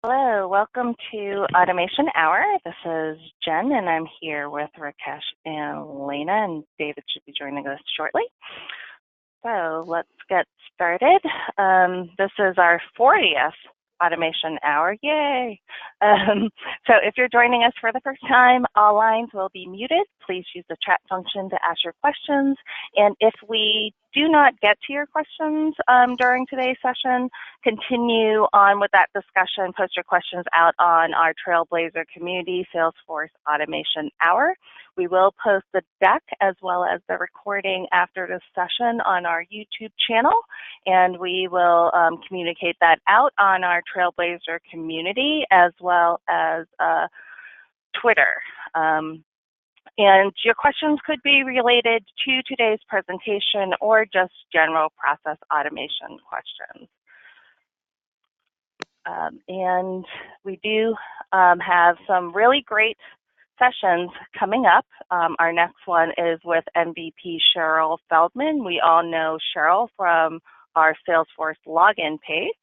Hello, welcome to Automation Hour. This is Jen, and I'm here with Rakesh and Leyna, and David should be joining us shortly. So let's get started. This is our 40th Automation Hour. Yay! So if you're joining us for the first time, all lines will be muted. Please use the chat function to ask your questions. And if we do not get to your questions during today's session, continue on with that discussion. Post your questions out on our Trailblazer Community Salesforce Automation Hour. We will post the deck as well as the recording after this session on our YouTube channel, and we will communicate that out on our Trailblazer community as well as Twitter. And your questions could be related to today's presentation or just general process automation questions. And we do have some really great sessions coming up. Our next one is with MVP Cheryl Feldman. We all know Cheryl from our Salesforce login page.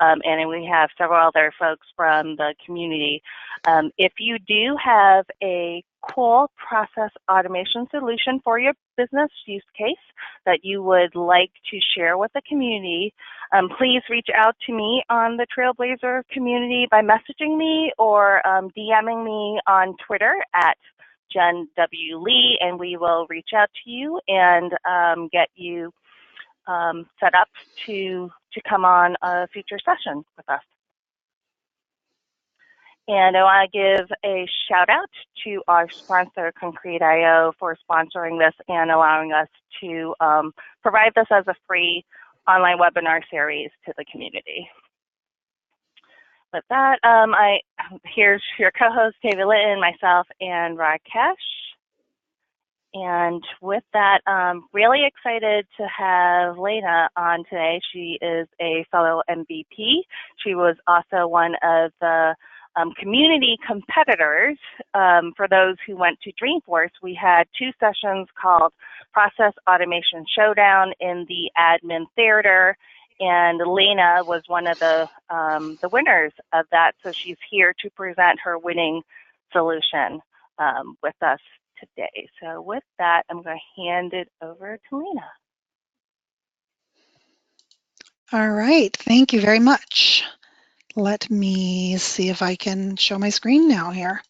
And we have several other folks from the community. If you do have a cool process automation solution for your business use case that you would like to share with the community, please reach out to me on the Trailblazer community by messaging me or DMing me on Twitter at Jen W. Lee, and we will reach out to you and get you set up to come on a future session with us. And I want to give a shout out to our sponsor, Concrete.io, for sponsoring this and allowing us to provide this as a free online webinar series to the community. With that, here's your co-host, David Litton, myself, and Rakesh. And with that, really excited to have Leyna on today. She is a fellow MVP. She was also one of the community competitors. For those who went to Dreamforce, we had two sessions called Process Automation Showdown in the Admin Theater, and Leyna was one of the winners of that. So she's here to present her winning solution with us today. So with that, I'm going to hand it over to Leyna. All right, thank you very much. Let me see if I can show my screen now here.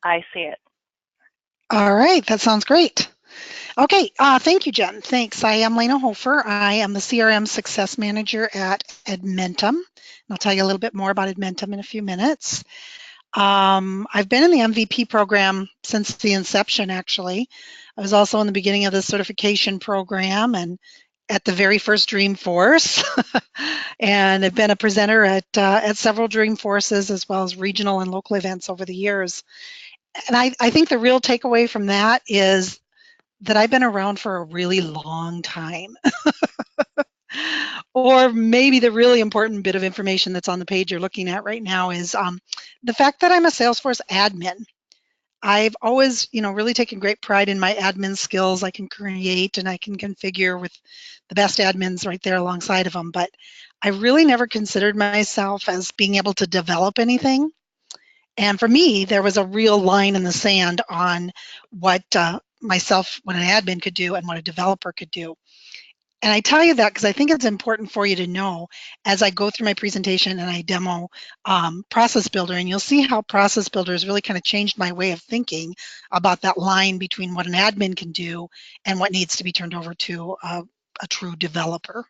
I see it. All right, that sounds great. Okay, thank you, Jen. Thanks. I am Leyna Hoffer. I am the CRM Success Manager at Edmentum. And I'll tell you a little bit more about Edmentum in a few minutes. I've been in the MVP program since the inception, actually. I was also in the beginning of the certification program and at the very first Dreamforce, and I've been a presenter at several Dreamforces as well as regional and local events over the years. And I think the real takeaway from that is that I've been around for a really long time. Or maybe the really important bit of information that's on the page you're looking at right now is the fact that I'm a Salesforce admin. I've always, really taken great pride in my admin skills. I can create and I can configure with the best admins right there alongside of them, but I really never considered myself as being able to develop anything. And for me, there was a real line in the sand on what an admin could do and what a developer could do. And I tell you that because I think it's important for you to know as I go through my presentation and I demo Process Builder, and you'll see how Process Builder has really kind of changed my way of thinking about that line between what an admin can do and what needs to be turned over to a true developer.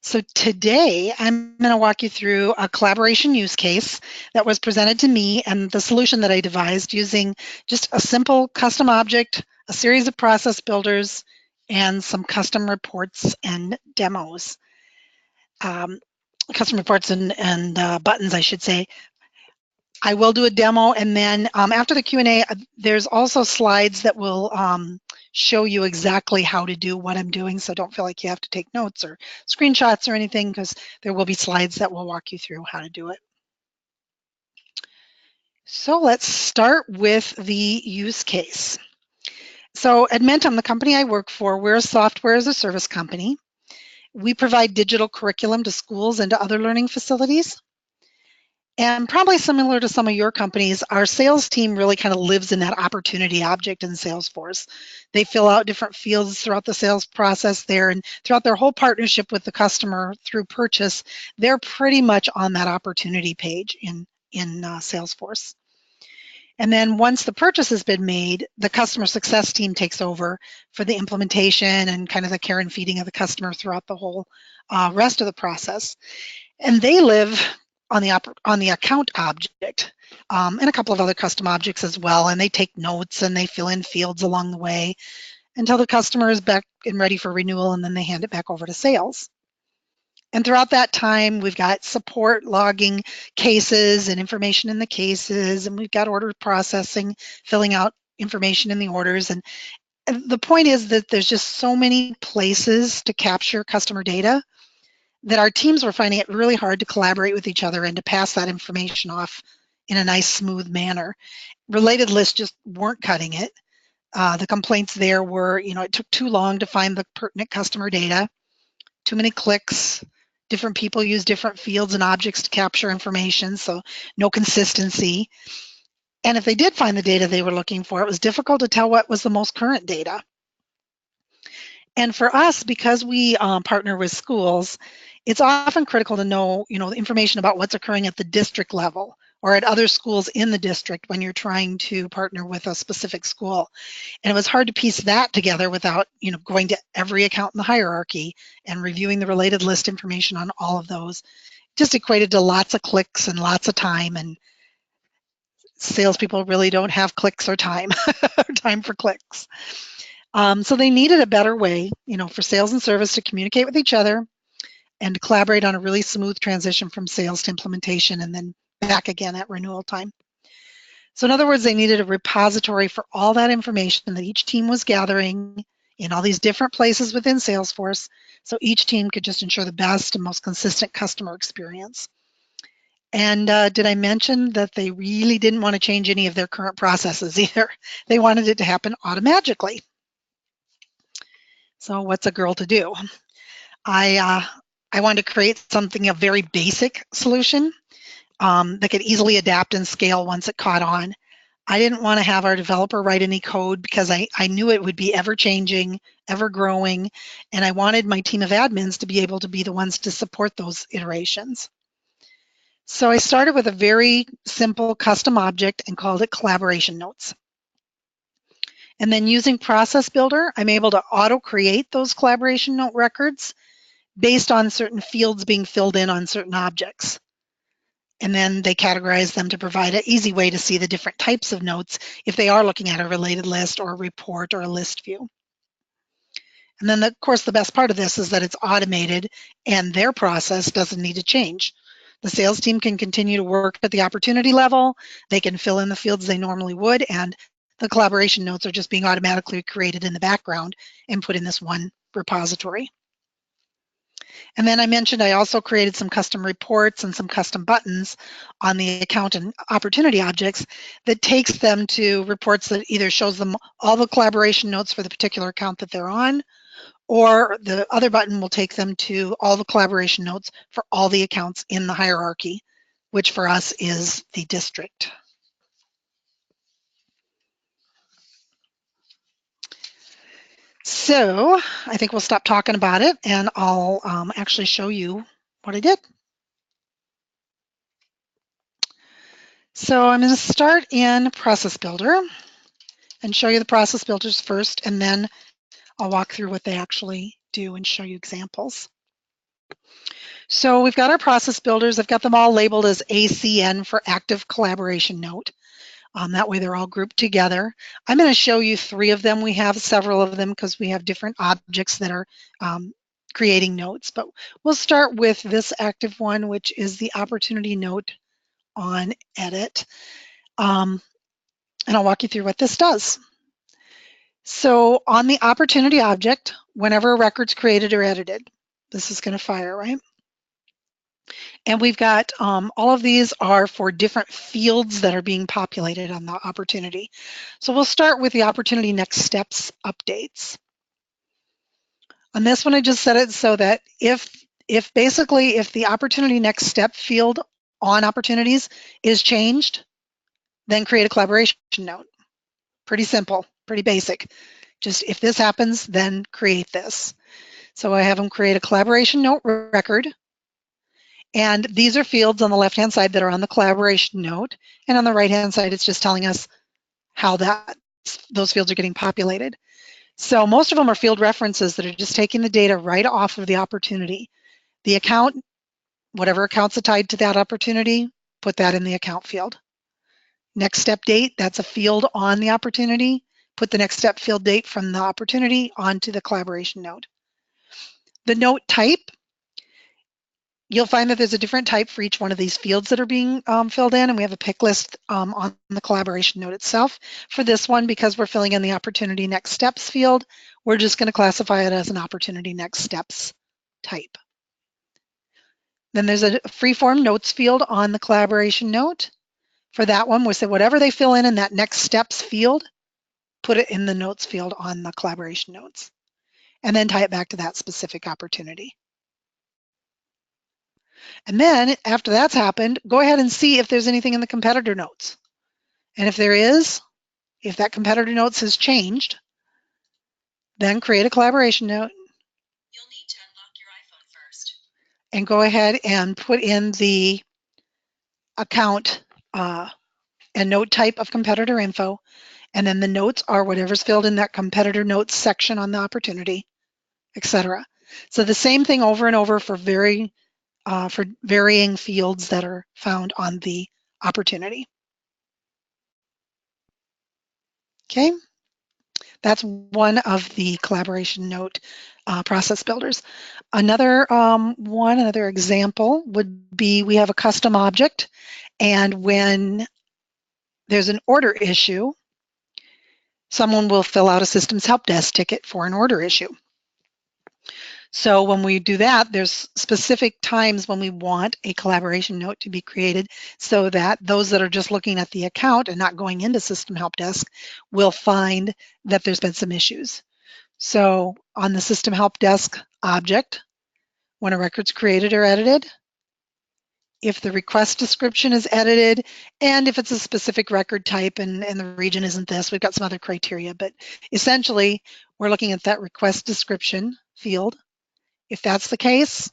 So today, I'm going to walk you through a collaboration use case that was presented to me and the solution that I devised using just a simple custom object, a series of process builders, and some custom reports and demos. Custom reports and buttons, I should say. I will do a demo, and then after the Q&A, there's also slides that will show you exactly how to do what I'm doing, so don't feel like you have to take notes or screenshots or anything, because there will be slides that will walk you through how to do it. So let's start with the use case. So Edmentum, the company I work for, we're a software as a service company. We provide digital curriculum to schools and to other learning facilities. And probably similar to some of your companies, our sales team really kind of lives in that opportunity object in Salesforce. They fill out different fields throughout the sales process there, and throughout their whole partnership with the customer through purchase, they're pretty much on that opportunity page in Salesforce. And then once the purchase has been made, the customer success team takes over for the implementation and kind of the care and feeding of the customer throughout the whole rest of the process. And they live on the account object and a couple of other custom objects as well. And they take notes and they fill in fields along the way until the customer is back and ready for renewal, and then they hand it back over to sales. And throughout that time, we've got support logging cases and information in the cases, and we've got order processing, filling out information in the orders. And the point is that there's just so many places to capture customer data that our teams were finding it really hard to collaborate with each other and to pass that information off in a nice, smooth manner. Related lists just weren't cutting it. The complaints there were, it took too long to find the pertinent customer data, too many clicks, different people use different fields and objects to capture information, so no consistency. And if they did find the data they were looking for, it was difficult to tell what was the most current data. And for us, because we partner with schools, it's often critical to know, the information about what's occurring at the district level or at other schools in the district when you're trying to partner with a specific school. And it was hard to piece that together without, going to every account in the hierarchy and reviewing the related list information on all of those. Just equated to lots of clicks and lots of time, and salespeople really don't have clicks or time, or time for clicks. So they needed a better way, for sales and service to communicate with each other and to collaborate on a really smooth transition from sales to implementation and then back again at renewal time. So in other words, they needed a repository for all that information that each team was gathering in all these different places within Salesforce, so each team could just ensure the best and most consistent customer experience. And did I mention that they really didn't want to change any of their current processes either? They wanted it to happen automatically. So what's a girl to do? I wanted to create something, a very basic solution that could easily adapt and scale once it caught on. I didn't want to have our developer write any code because I knew it would be ever changing, ever growing, and I wanted my team of admins to be able to be the ones to support those iterations. So I started with a very simple custom object and called it collaboration notes. And then using Process Builder, I'm able to auto-create those collaboration note records based on certain fields being filled in on certain objects. And then they categorize them to provide an easy way to see the different types of notes if they are looking at a related list or a report or a list view. And then, of course, the best part of this is that it's automated and their process doesn't need to change. The sales team can continue to work at the opportunity level. They can fill in the fields they normally would, and the collaboration notes are just being automatically created in the background and put in this one repository. And then I mentioned I also created some custom reports and some custom buttons on the account and opportunity objects that takes them to reports that either shows them all the collaboration notes for the particular account that they're on, or the other button will take them to all the collaboration notes for all the accounts in the hierarchy, which for us is the district. So I think we'll stop talking about it and I'll actually show you what I did. So I'm going to start in Process Builder and show you the process builders first, and then I'll walk through what they actually do and show you examples. So we've got our process builders. I've got them all labeled as ACN for Active Collaboration Note. That way they're all grouped together. I'm going to show you 3 of them. We have several of them because we have different objects that are creating notes, but we'll start with this active one, which is the opportunity note on edit. And I'll walk you through what this does. So on the opportunity object, whenever a record's created or edited, this is going to fire, right? And we've got all of these are for different fields that are being populated on the opportunity. So we'll start with the opportunity next steps updates. On this one, I just set it so that if the opportunity next step field on opportunities is changed, then create a collaboration note. Pretty simple, pretty basic. Just if this happens, then create this. So I have them create a collaboration note record. And these are fields on the left-hand side that are on the collaboration note. And on the right-hand side, it's just telling us how those fields are getting populated. So most of them are field references that are just taking the data right off of the opportunity. The account, whatever account's tied to that opportunity, put that in the account field. Next step date, that's a field on the opportunity. Put the next step field date from the opportunity onto the collaboration note. The note type, you'll find that there's a different type for each one of these fields that are being filled in, and we have a pick list on the collaboration note itself. For this one, because we're filling in the opportunity next steps field, we're just going to classify it as an opportunity next steps type. Then there's a freeform notes field on the collaboration note. For that one, we say whatever they fill in that next steps field, put it in the notes field on the collaboration notes, and then tie it back to that specific opportunity. And then after that's happened, go ahead and see if there's anything in the competitor notes. And if there is, if that competitor notes has changed, then create a collaboration note. You'll need to unlock your iPhone first. And go ahead and put in the account and note type of competitor info. And then the notes are whatever's filled in that competitor notes section on the opportunity, etc. So the same thing over and over for varying fields that are found on the opportunity. Okay, that's one of the collaboration note process builders. Another another example would be we have a custom object, and when there's an order issue, someone will fill out a systems help desk ticket for an order issue. So when we do that, there's specific times when we want a collaboration note to be created so that those that are just looking at the account and not going into System Help Desk will find that there's been some issues. So on the System Help Desk object, when a record's created or edited, if the request description is edited, and if it's a specific record type and the region isn't this, we've got some other criteria, but essentially we're looking at that request description field. If that's the case,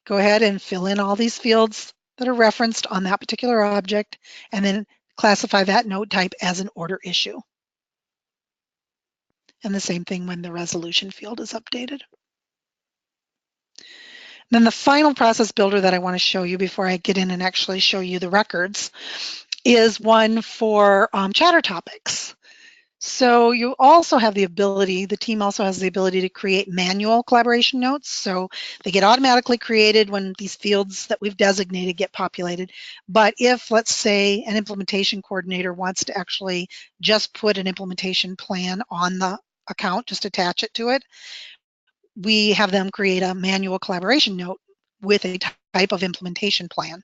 go ahead and fill in all these fields that are referenced on that particular object and then classify that note type as an order issue. And the same thing when the resolution field is updated. Then the final process builder that I want to show you before I get in and actually show you the records is one for chatter topics. So you also have the ability, the team also has the ability to create manual collaboration notes. So they get automatically created when these fields that we've designated get populated. But if, let's say, an implementation coordinator wants to actually just put an implementation plan on the account, just attach it to it, we have them create a manual collaboration note with a type of implementation plan.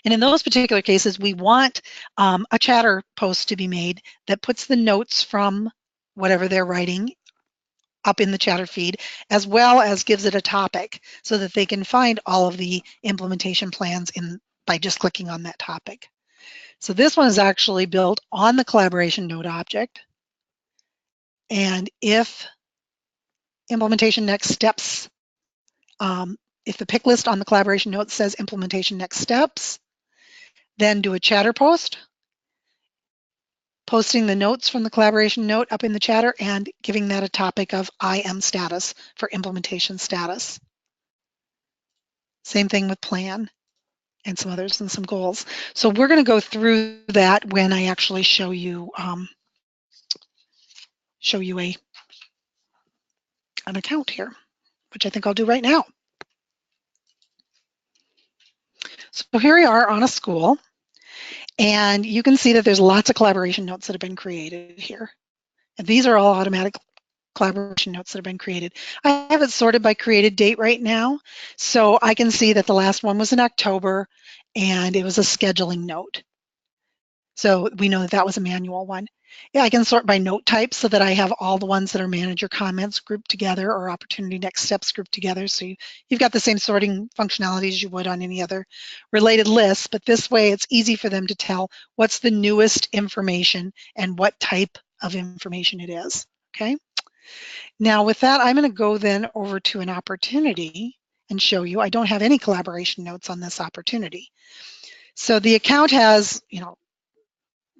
And in those particular cases, we want a chatter post to be made that puts the notes from whatever they're writing up in the chatter feed, as well as gives it a topic so that they can find all of the implementation plans by just clicking on that topic. So this one is actually built on the collaboration note object. And if implementation next steps, if the pick list on the collaboration note says implementation next steps, then do a chatter post, posting the notes from the collaboration note up in the chatter and giving that a topic of IM status for implementation status. Same thing with plan and some others and some goals. So we're going to go through that when I actually show you an account here, which I think I'll do right now. So here we are on a school. And you can see that there's lots of collaboration notes that have been created here. And these are all automatic collaboration notes that have been created. I have it sorted by created date right now. So I can see that the last one was in October and it was a scheduling note. So we know that that was a manual one. Yeah, I can sort by note type so that I have all the ones that are manager comments grouped together or opportunity next steps grouped together. So you've got the same sorting functionality as you would on any other related list, but this way it's easy for them to tell what's the newest information and what type of information it is, okay? Now with that, I'm gonna go then over to an opportunity and show you. I don't have any collaboration notes on this opportunity. So the account has,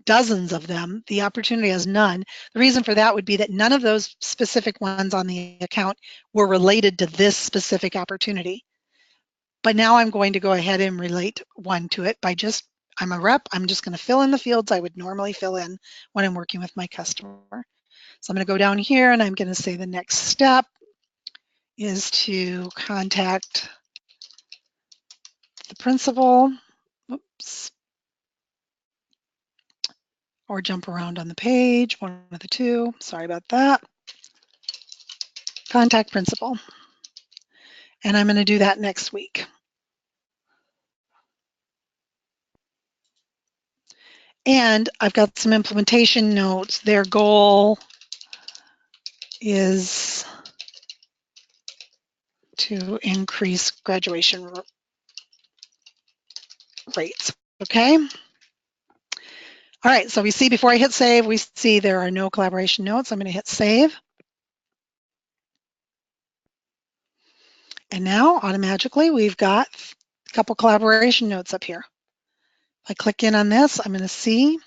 dozens of them. The opportunity has none. The reason for that would be that none of those specific ones on the account were related to this specific opportunity. But now I'm going to go ahead and relate one to it by I'm a rep, I'm just going to fill in the fields I would normally fill in when I'm working with my customer. So I'm going to go down here and I'm going to say the next step is to contact the principal. Oops. Or jump around on the page, one of the two. Sorry about that. Contact principal. And I'm going to do that next week. And I've got some implementation notes. Their goal is to increase graduation rates, okay? All right, so we see before I hit save, we see there are no collaboration notes. I'm going to hit save. And now automatically we've got a couple collaboration notes up here. If I click in on this, I'm going to see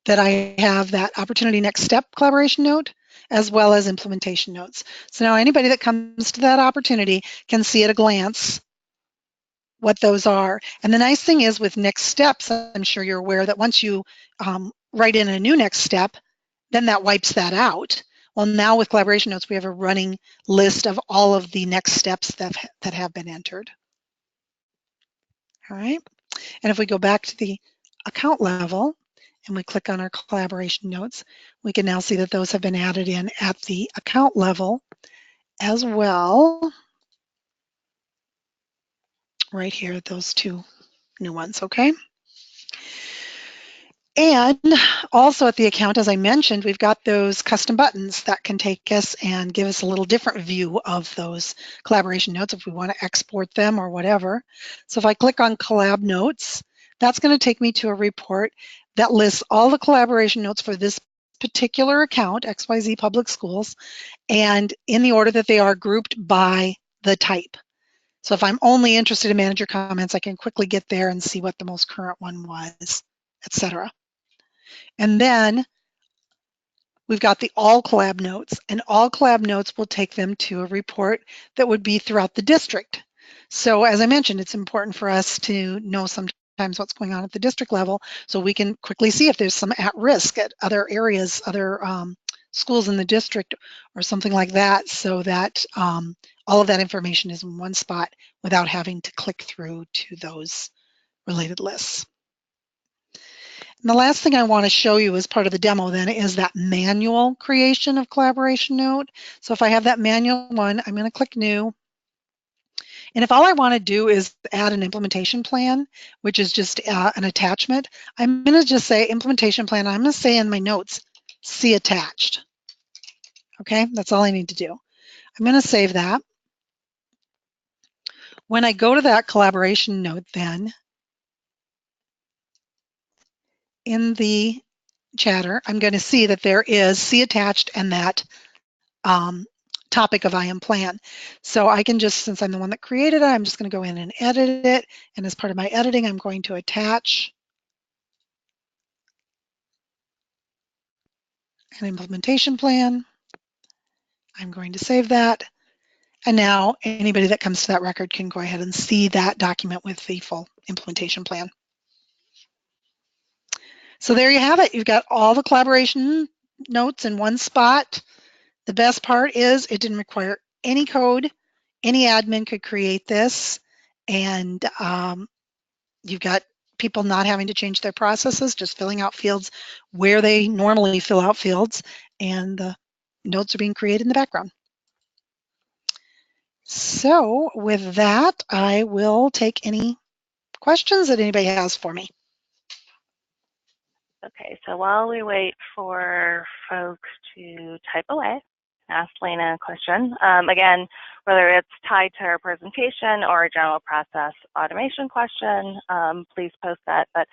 that I have that opportunity next step collaboration note as well as implementation notes. So now anybody that comes to that opportunity can see at a glance what those are. And the nice thing is with next steps, I'm sure you're aware that once you write in a new next step, then that wipes that out. Well, now with collaboration notes, we have a running list of all of the next steps that have been entered. All right. And if we go back to the account level and we click on our collaboration notes, we can now see that those have been added in at the account level as well. Right here, those two new ones, okay? And also at the account, as I mentioned, we've got those custom buttons that can take us and give us a little different view of those collaboration notes if we want to export them or whatever. So if I click on collab notes, that's going to take me to a report that lists all the collaboration notes for this particular account, XYZ Public Schools, and in the order that they are grouped by the type. So if I'm only interested in manager comments, I can quickly get there and see what the most current one was, etc. And then we've got the all collab notes, and all collab notes will take them to a report that would be throughout the district. So as I mentioned, it's important for us to know sometimes what's going on at the district level so we can quickly see if there's some at risk at other areas, other schools in the district or something like that, so that all of that information is in one spot without having to click through to those related lists. And the last thing I want to show you as part of the demo then is that manual creation of collaboration note. So if I have that manual one, I'm going to click new. And if all I want to do is add an implementation plan, which is just an attachment, I'm going to just say implementation plan. I'm going to say in my notes, see attached. Okay, that's all I need to do. I'm going to save that. When I go to that collaboration note then, in the chatter, I'm going to see that there is see attached and that topic of IM plan. So I can just, since I'm the one that created it, I'm just going to go in and edit it. And as part of my editing, I'm going to attach an implementation plan. I'm going to save that. And now anybody that comes to that record can go ahead and see that document with the full implementation plan. So there you have it. You've got all the collaboration notes in one spot. The best part is it didn't require any code. Any admin could create this, and you've got people not having to change their processes, just filling out fields where they normally fill out fields, and the notes are being created in the background. So with that, I will take any questions that anybody has for me. Okay, so while we wait for folks to type away, ask Leyna a question. Again, whether it's tied to our presentation or a general process automation question, please post that. But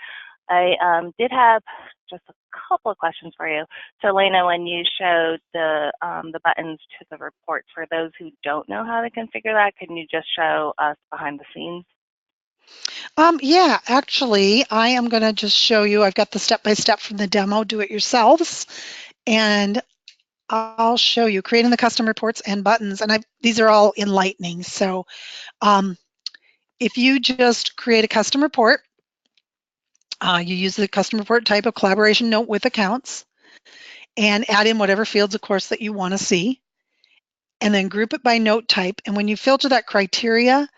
I did have just a couple of questions for you. So Leyna, when you showed the buttons to the report, for those who don't know how to configure that, can you just show us behind the scenes? Yeah, actually, I am going to just show you. I've got the step-by-step from the demo, do it yourselves, and I'll show you creating the custom reports and buttons. And these are all enlightening. So if you just create a custom report, you use the custom report type of collaboration note with accounts and add in whatever fields, of course, that you want to see, and then group it by note type. And when you filter that criteria,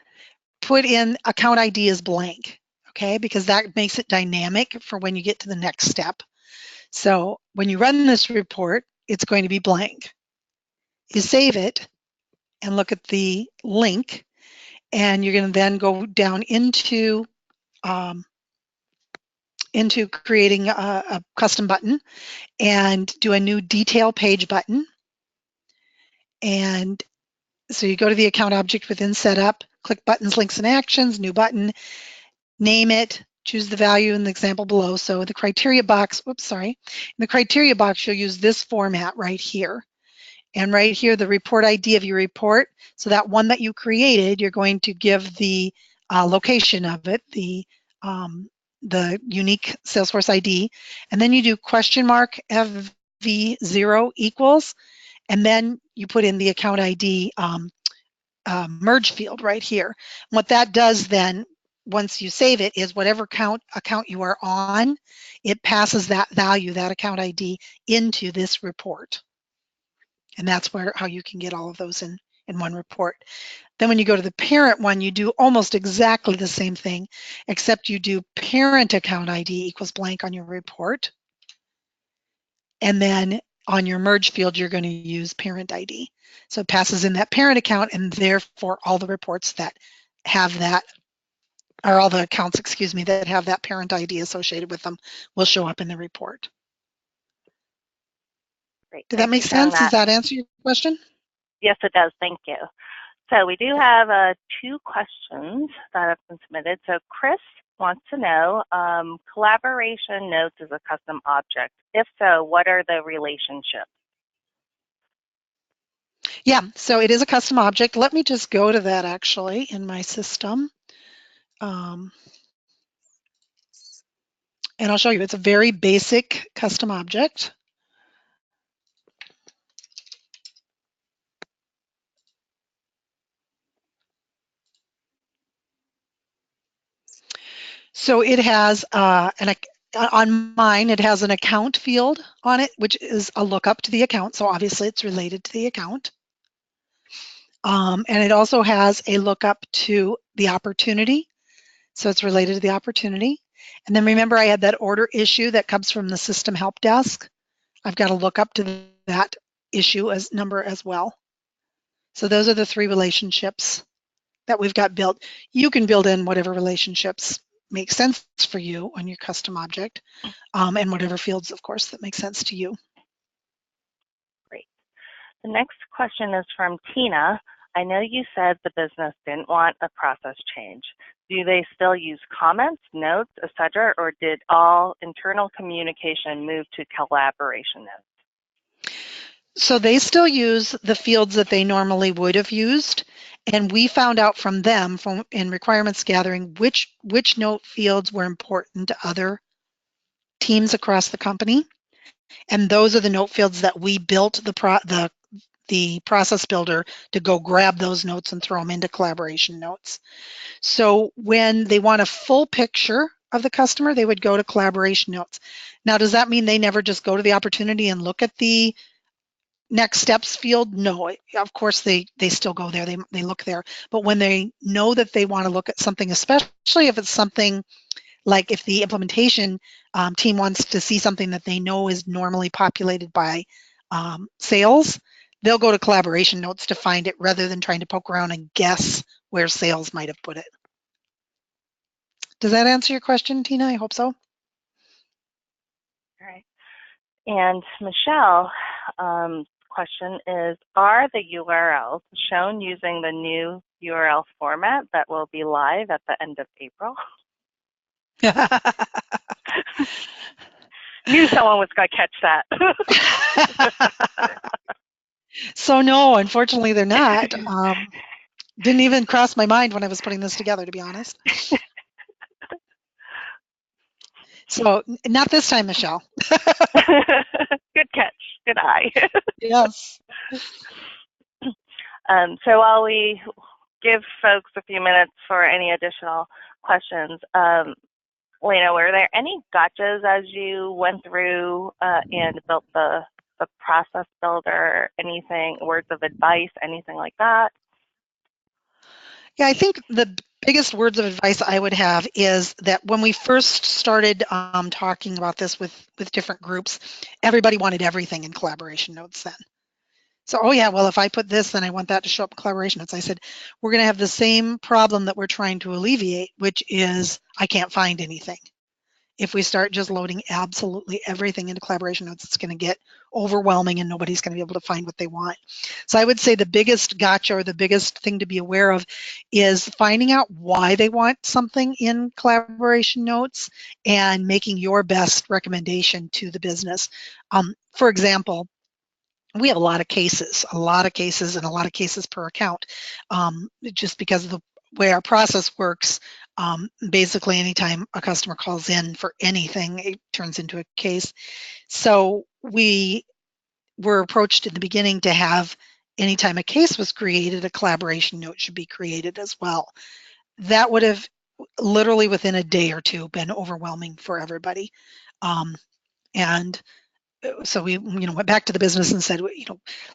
put in account ID as blank, okay? Because that makes it dynamic for when you get to the next step. So when you run this report, it's going to be blank. You save it and look at the link, and you're going to then go down into creating a custom button and do a new detail page button. And so you go to the account object within setup, click buttons, links, and actions, new button, name it, choose the value in the example below. So the criteria box, in the criteria box, you'll use this format right here. And right here, the report ID of your report. So that one that you created, you're going to give the location of it, the unique Salesforce ID. And then you do question mark FV0 equals, and then you put in the account ID merge field right here. And what that does then, once you save it, is whatever account you are on, it passes that value, that account ID, into this report. And that's how you can get all of those in one report. Then when you go to the parent one, you do almost exactly the same thing, except you do parent account ID equals blank on your report. And then on your merge field, you're going to use parent ID. So it passes in that parent account, and therefore all the reports that have that, or all the accounts, excuse me, that have that parent ID associated with them will show up in the report. Great. Did that make sense? Does that answer your question? Yes, it does. Thank you. So we do have 2 questions that have been submitted. So Chris wants to know, collaboration notes is a custom object. If so, what are the relationships? Yeah, so it is a custom object. Let me just go to that actually in my system. And I'll show you. It's a very basic custom object. So it has on mine, it has an account field on it, which is a lookup to the account. So obviously it's related to the account. And it also has a lookup to the opportunity. So it's related to the opportunity. And then remember, I had that order issue that comes from the system help desk. I've got to look up to that issue as number as well. So those are the 3 relationships that we've got built. You can build in whatever relationships make sense for you on your custom object, and whatever fields, of course, that make sense to you. Great. The next question is from Tina. I know you said the business didn't want a process change. Do they still use comments, notes, etc., or did all internal communication move to collaboration notes? So they still use the fields that they normally would have used, and we found out from them in requirements gathering which note fields were important to other teams across the company, and those are the note fields that we built the process builder to go grab those notes and throw them into collaboration notes. So when they want a full picture of the customer, they would go to collaboration notes. Now, does that mean they never just go to the opportunity and look at the next steps field? No, of course they still go there, they look there. But when they know that they want to look at something, especially if it's something like if the implementation team wants to see something that they know is normally populated by sales, they'll go to collaboration notes to find it rather than trying to poke around and guess where sales might have put it. Does that answer your question, Tina? I hope so. And Michelle, question is, are the URLs shown using the new URL format that will be live at the end of April? Knew someone was going to catch that. So no, unfortunately they're not. Didn't even cross my mind when I was putting this together, to be honest. So not this time, Michelle. Good catch. Good eye. Yes. So while we give folks a few minutes for any additional questions, Leyna, were there any gotchas as you went through and built the process builder, anything, words of advice, anything like that? Yeah, I think the biggest words of advice I would have is that when we first started talking about this with different groups, everybody wanted everything in collaboration notes then. So, oh yeah, well, if I put this, then I want that to show up in collaboration notes. I said, we're going to have the same problem that we're trying to alleviate, which is I can't find anything. If we start just loading absolutely everything into collaboration notes, it's going to get overwhelming and nobody's going to be able to find what they want. So I would say the biggest gotcha or the biggest thing to be aware of is finding out why they want something in collaboration notes and making your best recommendation to the business. For example, we have a lot of cases and a lot of cases per account, just because of the way our process works. Basically, anytime a customer calls in for anything, it turns into a case. So we were approached in the beginning to have, anytime a case was created, a collaboration note should be created as well. That would have literally within a day or two been overwhelming for everybody. And so we went back to the business and said,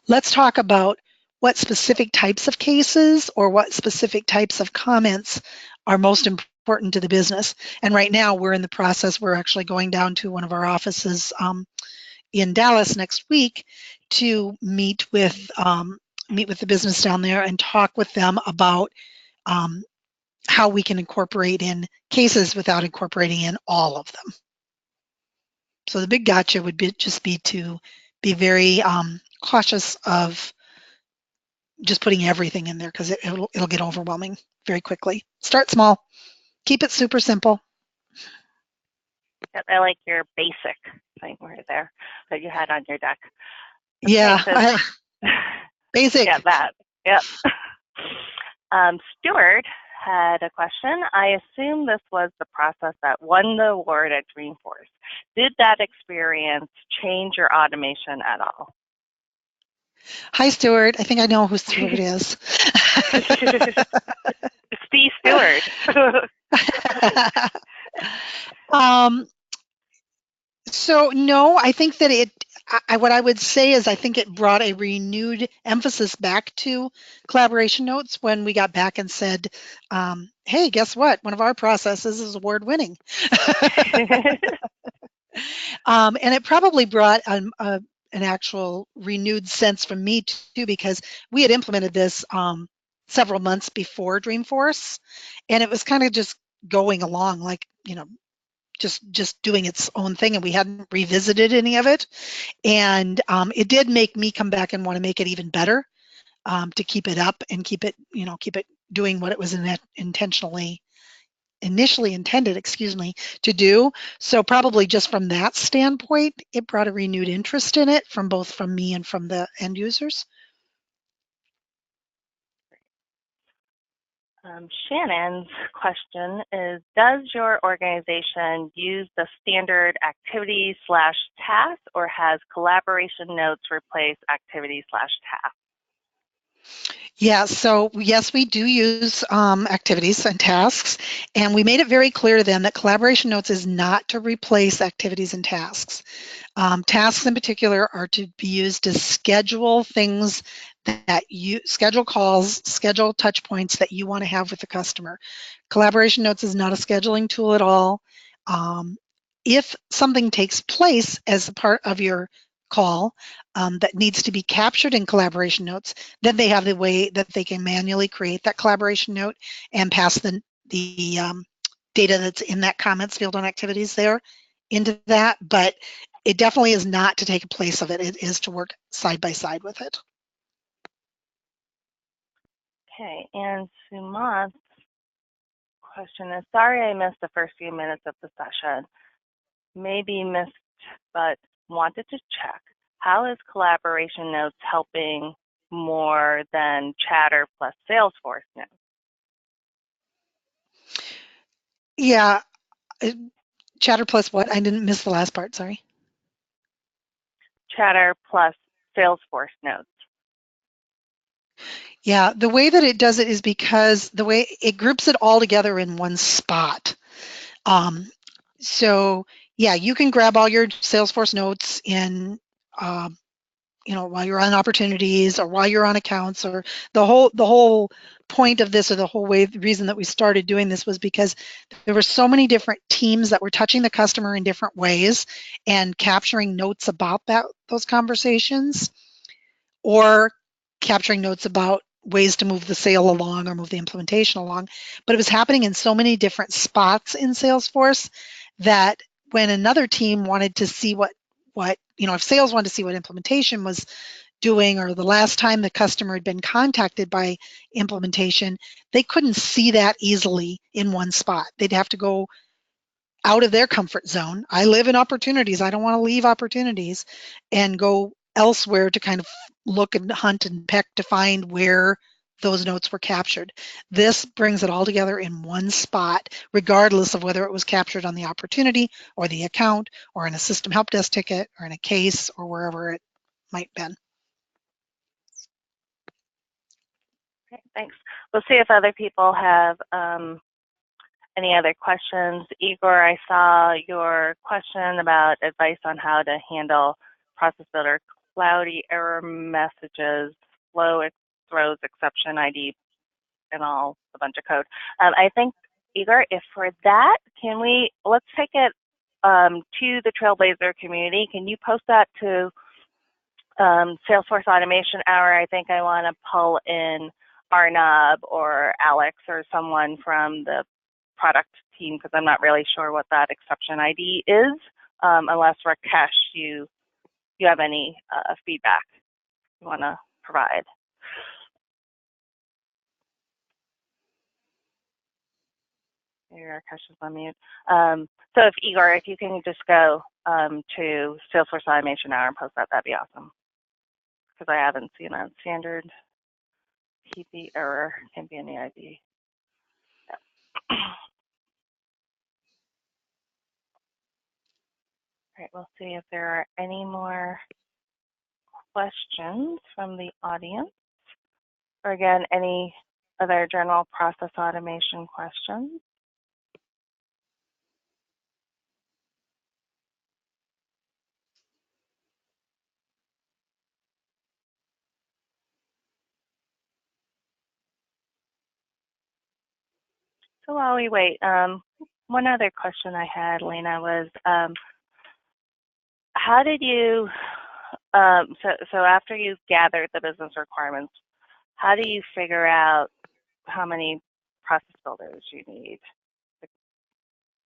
let's talk about what specific types of cases or what specific types of comments are most important to the business. And right now we're in the process, we're actually going down to one of our offices in Dallas next week to meet with the business down there and talk with them about how we can incorporate in cases without incorporating in all of them. So the big gotcha would just be to be very cautious of just putting everything in there, because it'll get overwhelming very quickly. Start small, keep it super simple. I like your basic thing right there that you had on your deck. Okay, yeah, so, basic. Yeah, that. Yep. Stuart had a question. I assume this was the process that won the award at Dreamforce. Did that experience change your automation at all? Hi, Stuart. I think I know who Stuart is. Steve Stewart. So no, I think that what I would say is I think it brought a renewed emphasis back to collaboration notes when we got back and said, hey, guess what? One of our processes is award winning. And it probably brought an actual renewed sense from me too, because we had implemented this several months before Dreamforce, and it was kind of just going along like, just doing its own thing, and we hadn't revisited any of it. And it did make me come back and want to make it even better, to keep it up and keep it doing what it was initially intended, to do. So probably just from that standpoint, it brought a renewed interest in it from me and from the end users. Shannon's question is, does your organization use the standard activity/task, or has collaboration notes replaced activity/task? Yeah, so yes, we do use activities and tasks, and we made it very clear to them that collaboration notes is not to replace activities and tasks. Tasks in particular are to be used to schedule things that you schedule calls, schedule touch points that you want to have with the customer. Collaboration notes is not a scheduling tool at all. If something takes place as a part of your call that needs to be captured in collaboration notes, then they have the way that they can manually create that collaboration note and pass the data that's in that comments field on activities there into that. But it definitely is not to take a place of it. It is to work side by side with it. Okay, and Sumanth's question is, sorry I missed the first few minutes of the session. Maybe missed, but wanted to check. How is collaboration notes helping more than Chatter plus Salesforce notes? Yeah, Chatter plus what? I didn't miss the last part, sorry. Chatter plus Salesforce notes. Yeah, the way that it does it is because the way it groups it all together in one spot. So yeah, you can grab all your Salesforce notes in, while you're on opportunities or while you're on accounts, or the whole point of this, or the reason that we started doing this was because there were so many different teams that were touching the customer in different ways and capturing notes about those conversations, or capturing notes about ways to move the sale along or move the implementation along. But it was happening in so many different spots in Salesforce that when another team wanted to see if sales wanted to see what implementation was doing, or the last time the customer had been contacted by implementation, they couldn't see that easily in one spot. They'd have to go out of their comfort zone. I live in opportunities. I don't want to leave opportunities, and go elsewhere to kind of look and hunt and peck to find where those notes were captured. This brings it all together in one spot, regardless of whether it was captured on the opportunity or the account or in a system help desk ticket or in a case or wherever it might have been. Okay, thanks. We'll see if other people have any other questions. Igor, I saw your question about advice on how to handle process builder cloudy error messages, flow throws exception ID, and all a bunch of code. I think, Igor, if for that, let's take it to the Trailblazer community. Can you post that to Salesforce Automation Hour? I think I want to pull in Arnab or Alex or someone from the product team, because I'm not really sure what that exception ID is, unless Rakesh, you have any feedback you want to provide. Maybe Rakesh is on mute. So Igor, if you can just go to Salesforce Automation Hour and post that, that'd be awesome. Because I haven't seen a standard TP error can be any ID. Yeah. All right, we'll see if there are any more questions from the audience. Or again, any other general process automation questions? So while we wait, one other question I had, Leyna, was how did you, so after you gathered the business requirements, how do you figure out how many process builders you need?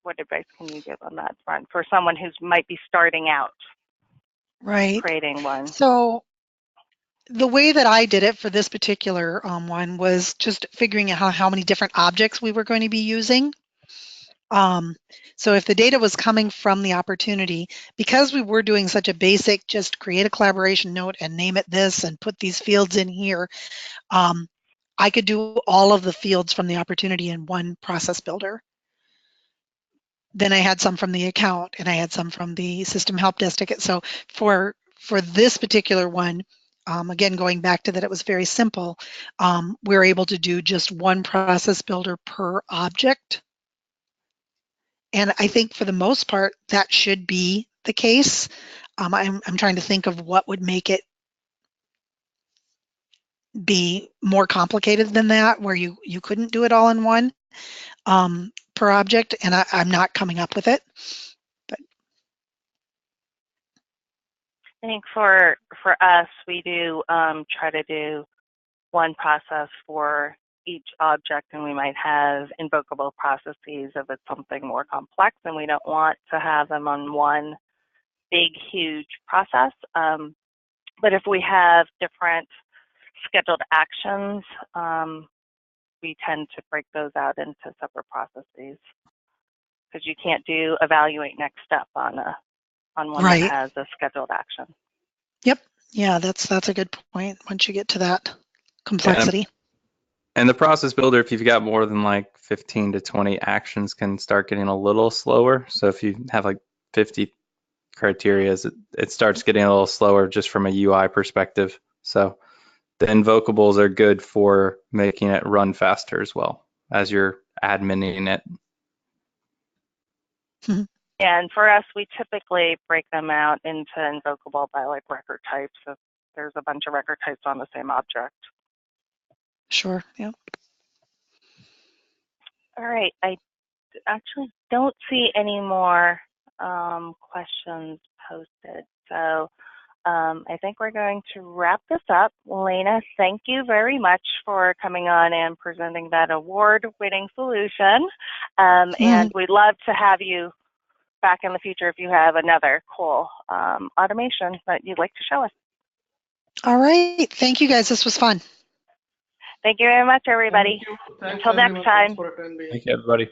What advice can you give on that front for someone who might be starting out creating one? So the way that I did it for this particular one was just figuring out how many different objects we were going to be using. So if the data was coming from the opportunity, because we were doing such a basic, just create a collaboration note and name it this and put these fields in here, I could do all of the fields from the opportunity in one process builder. Then I had some from the account, and I had some from the system help desk ticket. So for this particular one, again, going back to that, it was very simple. We're able to do just one process builder per object. And I think for the most part, that should be the case. I'm trying to think of what would make it be more complicated than that, where you couldn't do it all in one per object, and I'm not coming up with it. But I think for us, we do try to do one process for each object, and we might have invocable processes if it's something more complex, and we don't want to have them on one big, huge process. But if we have different scheduled actions, we tend to break those out into separate processes because you can't do evaluate next step on one that Right. has a scheduled action. Yep. Yeah, that's a good point once you get to that complexity. And the process builder, if you've got more than like 15 to 20 actions, can start getting a little slower. So if you have like 50 criteria, it starts getting a little slower just from a UI perspective. So the invocables are good for making it run faster as well as you're adminning it. And for us, we typically break them out into invocable by like record types. If there's a bunch of record types on the same object. Sure. Yeah. All right. I actually don't see any more questions posted. So I think we're going to wrap this up. Leyna, thank you very much for coming on and presenting that award-winning solution. And we'd love to have you back in the future if you have another cool automation that you'd like to show us. All right. Thank you, guys. This was fun. Thank you very much, everybody. Until next time. Thank you, everybody.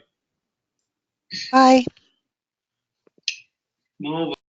Bye.